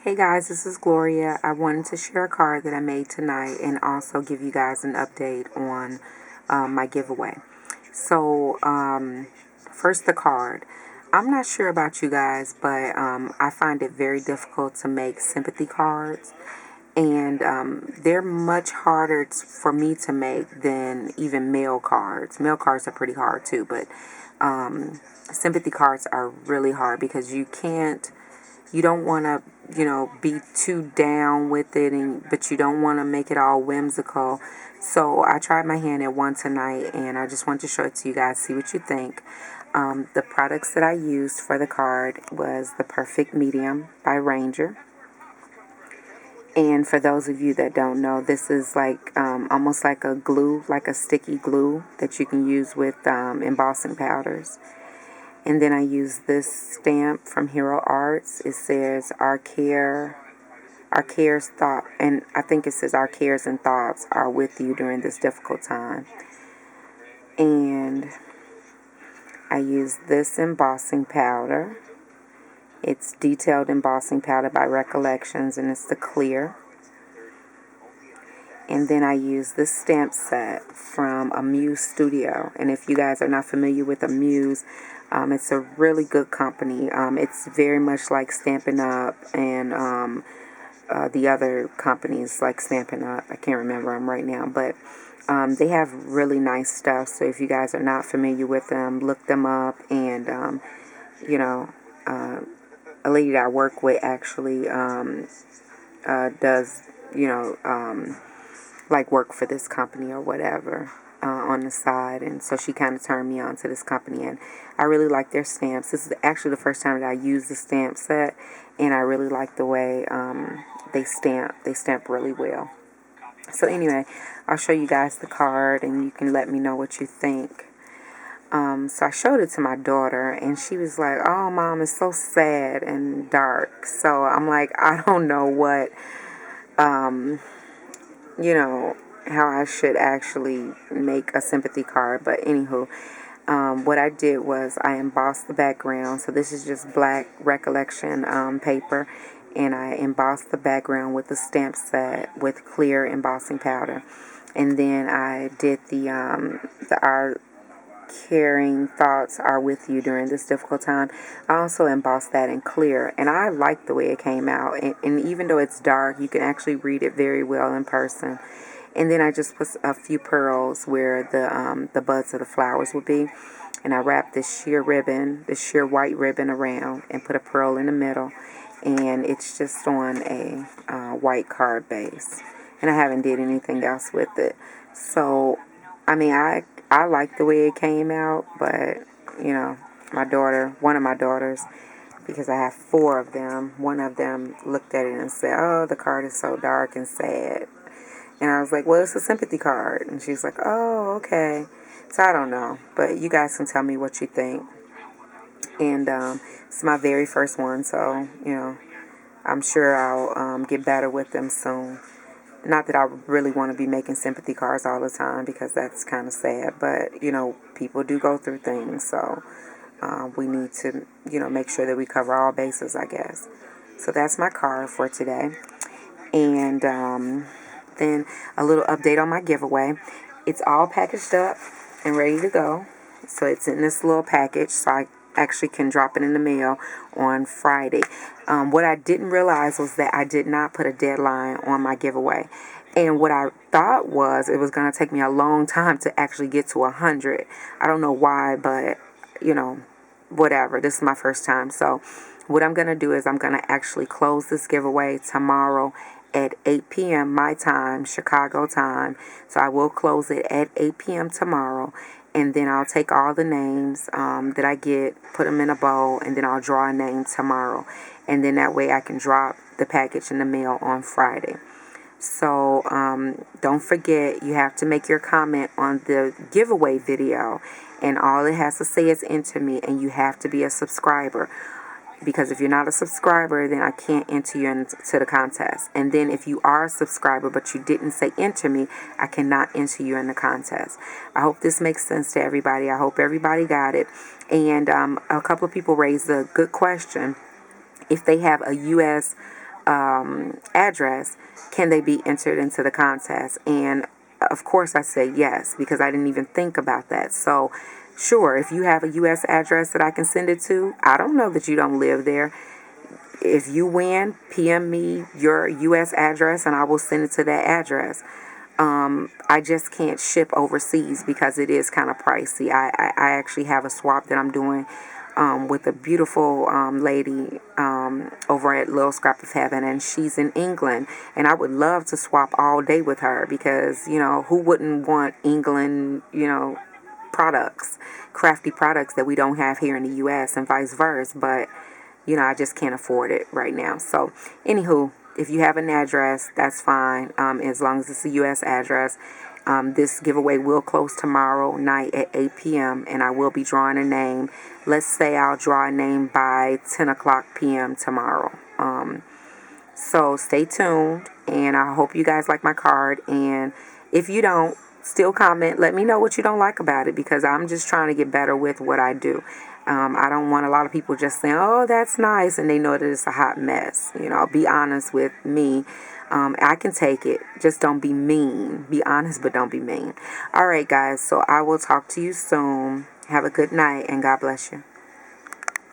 Hey guys, this is Gloria. I wanted to share a card that I made tonight and also give you guys an update on my giveaway. So, first the card. I'm not sure about you guys, but I find it very difficult to make sympathy cards. And they're much harder for me to make than even mail cards. Mail cards are pretty hard too, but sympathy cards are really hard because you don't want to, be too down with it, but you don't want to make it all whimsical. So I tried my hand at one tonight, and I just want to show it to you guys, see what you think. The products that I used for the card was the Perfect Medium by Ranger. And for those of you that don't know, this is like almost like a glue, like a sticky glue that you can use with embossing powders. And then I use this stamp from Hero Arts. It says our cares thought, and I think it says our cares and thoughts are with you during this difficult time. And I use this embossing powder. It's detailed embossing powder by Recollections, and it's the clear. And then I use this stamp set from Amuse Studio. And if you guys are not familiar with Amuse, it's a really good company. It's very much like Stampin' Up! And the other companies like Stampin' Up. I can't remember them right now, but they have really nice stuff. So if you guys are not familiar with them, look them up. And, you know, a lady that I work with actually does, like work for this company or whatever on the side, and so she kind of turned me on to this company, and I really like their stamps. This is actually the first time that I used the stamp set, and I really like the way they stamp really well. So anyway, I'll show you guys the card, and you can let me know what you think. So I showed it to my daughter, and she was like, "Oh, Mom, it's so sad and dark." So I'm like, I don't know what um, how I should actually make a sympathy card. But anywho, what I did was I embossed the background. So this is just black Recollection paper. And I embossed the background with a stamp set with clear embossing powder. And then I did our caring thoughts are with you during this difficult time. I also embossed that in clear, and I like the way it came out. And even though it's dark, you can actually read it very well in person. And then I just put a few pearls where the buds of the flowers would be. And I wrapped this sheer white ribbon around and put a pearl in the middle. And it's just on a white card base. And I haven't did anything else with it. So, I mean, I like the way it came out, but, one of my daughters, because I have four of them, one of them looked at it and said, "Oh, the card is so dark and sad." And I was like, "Well, it's a sympathy card." And she's like, "Oh, okay." So I don't know, but you guys can tell me what you think. And it's my very first one, so, I'm sure I'll get better with them soon. Not that I really want to be making sympathy cards all the time, because that's kind of sad, but, people do go through things, so we need to, make sure that we cover all bases, I guess. So that's my card for today. And then a little update on my giveaway. It's all packaged up and ready to go. So it's in this little package, so I actually can drop it in the mail on Friday. What I didn't realize was that I did not put a deadline on my giveaway. And what I thought was it was going to take me a long time to actually get to 100. I don't know why, but, whatever. This is my first time. So what I'm going to do is I'm going to actually close this giveaway tomorrow at 8 p.m. my time, Chicago time. So I will close it at 8 p.m. tomorrow. And then I'll take all the names that I get, put them in a bowl, and then I'll draw a name tomorrow. And then that way I can drop the package in the mail on Friday. So don't forget, you have to make your comment on the giveaway video. And all it has to say is "enter me," and you have to be a subscriber. Because if you're not a subscriber, then I can't enter you into the contest. And then if you are a subscriber but you didn't say "enter me," I cannot enter you in the contest. I hope this makes sense to everybody. I hope everybody got it. And a couple of people raised a good question. If they have a U.S. address, can they be entered into the contest? And of course I say yes, because I didn't even think about that. So sure, if you have a U.S. address that I can send it to, I don't know that you don't live there. If you win, PM me your U.S. address and I will send it to that address. I just can't ship overseas because it is kind of pricey. I actually have a swap that I'm doing with a beautiful lady over at Little Scrap of Heaven, and she's in England. And I would love to swap all day with her because, who wouldn't want England, products, crafty products that we don't have here in the U.S. and vice versa. But I just can't afford it right now. So, anywho, if you have an address, that's fine, as long as it's a U.S. address. This giveaway will close tomorrow night at 8 p.m., and I will be drawing a name. Let's say I'll draw a name by 10 o'clock p.m. tomorrow. So stay tuned, and I hope you guys like my card. And if you don't, still comment. Let me know what you don't like about it, because I'm just trying to get better with what I do. I don't want a lot of people just saying, oh, that's nice, and they know that it's a hot mess. Be honest with me. I can take it. Just don't be mean. Be honest, but don't be mean. All right, guys. So I will talk to you soon. Have a good night, and God bless you.